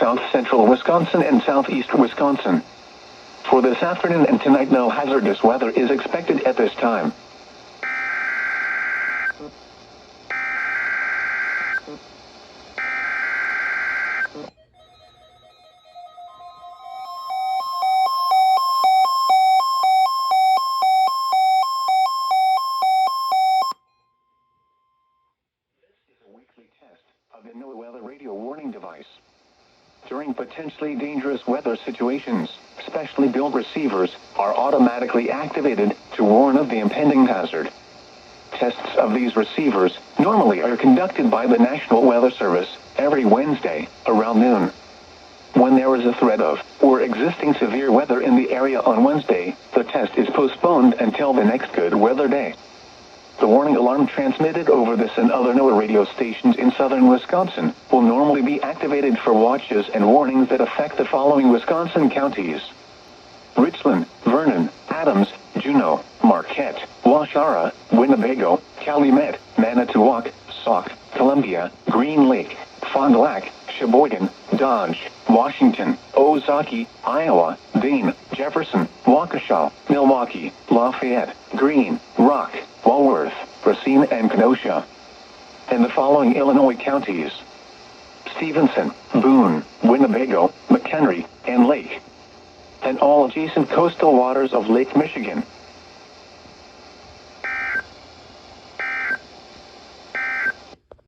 south-central Wisconsin and southeast Wisconsin. For this afternoon and tonight, no hazardous weather is expected at this time. Of the NOAA radio warning device. During potentially dangerous weather situations, specially built receivers are automatically activated to warn of the impending hazard. Tests of these receivers normally are conducted by the National Weather Service every Wednesday around noon. When there is a threat of or existing severe weather in the area on Wednesday, the test is postponed until the next good weather day. The warning alarm transmitted over this and other NOAA radio stations in southern Wisconsin will normally be activated for watches and warnings that affect the following Wisconsin counties: Richland, Vernon, Adams, Juneau, Marquette, Waushara, Winnebago, Calumet, Manitowoc, Sauk, Columbia, Green Lake, Fond du Lac, Sheboygan, Dodge, Washington, Ozaukee, Iowa, Dane, Jefferson, Waukesha, Milwaukee, Lafayette, Greene, Rock, Walworth, Racine, and Kenosha. And the following Illinois counties: Stevenson, Boone, Winnebago, McHenry, and Lake. And all adjacent coastal waters of Lake Michigan.